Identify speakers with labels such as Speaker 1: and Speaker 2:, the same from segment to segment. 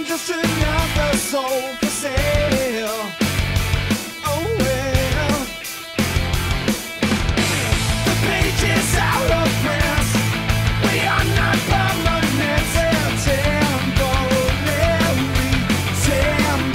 Speaker 1: just another soul for sale. Oh well, the page is out of print. We are not permanent. Temporary, same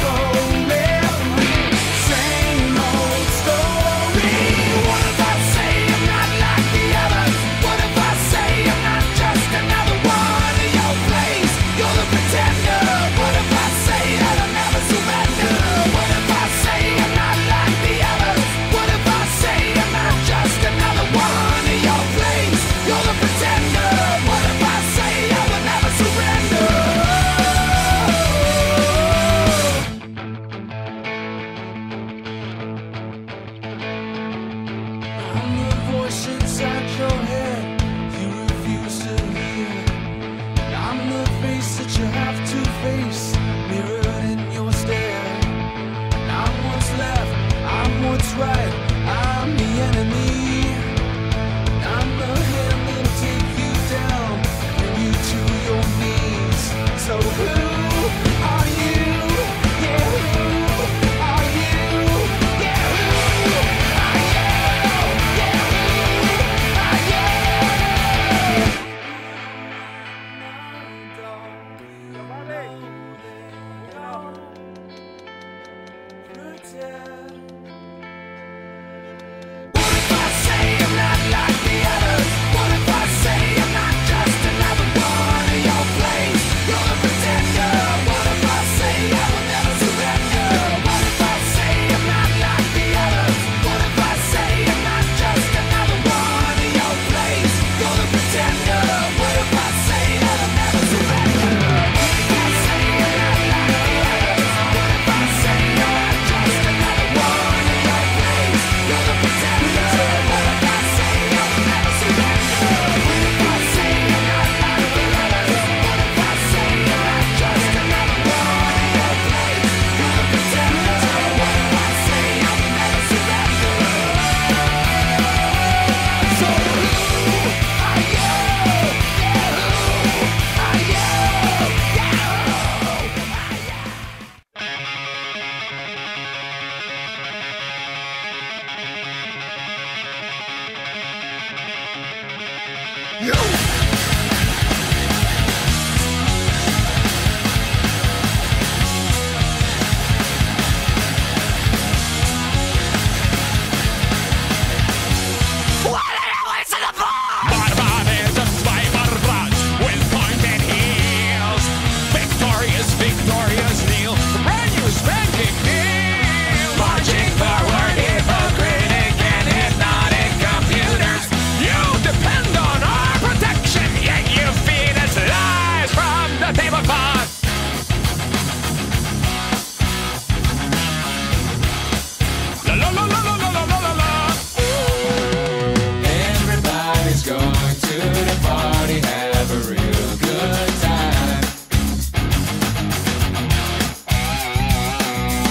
Speaker 1: old story. What if I say I'm not like the others? What if I say I'm not just another one in your place? You're the pretender. What if I say that I'll never surrender? What if I say I'm not like the others? What if I say I'm not just another one in your place? You're the pretender. What if I say I will never surrender? I'm the voice inside your head you refuse to hear. I'm the face that you have to face, mirrored in your stare. I'm what's left, I'm what's right, I'm the enemy. I'm the hand that'll take you down, bring you to your knees. So who are you? Yeah, who are you? Yeah, who are you? Yeah, what if I say I'm not like the others? What if I say I'm not just another one in your place? You're the pretender. What if I say I will never surrender? What if I say I'm not like the others? What if I say I'm not just another one in your place? You're the pretender. What if I say that I'll never surrender? What if I say I'm not like the others? What if I say I'm not just another one in your place? You're the pretender. What if I say I will never surrender? What if I say I'm not like the others? What if I say I'm not just another one in your place? You're the pretender. What if I say I will never surrender? So who are you? Yeah, who are you? Yeah, who are you?
Speaker 2: Barbares of swiper bloods with pointed heels. Victorious, victorious kneel. Brand new spanking deal. Marching forward, hypocritic and hypnotic computers. You depend on our protection, yet you feed us lies from the tablecloth. La la la la la la la la la.
Speaker 1: Everybody's going to the party, have a real good time.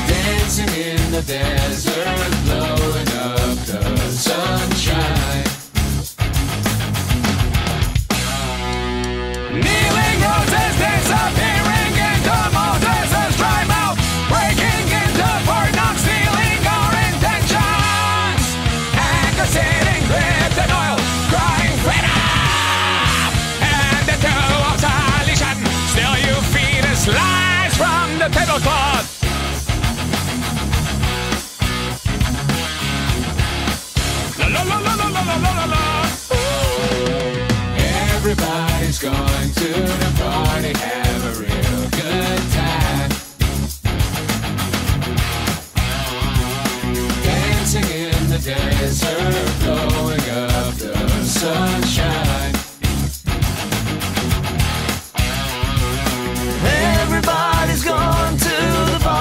Speaker 1: Dancing in the desert, blowing up the sunshine.
Speaker 2: Kneeling roses disappearing into Moses' dry mouth, breaking into for not stealing our intentions. Anger sitting gripped in oil, crying freedom and into obsolescence. Still you feed us lies from the tablecloth. La la la la la la la la la.
Speaker 1: Everybody's going to the party, have a real good time. Dancing in the desert, blowing up the sunshine. Everybody's going to the party.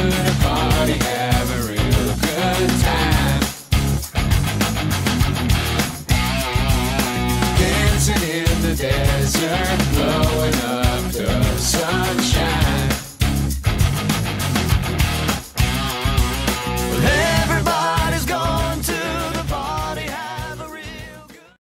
Speaker 1: to party, have a real good time. Dancing in the desert,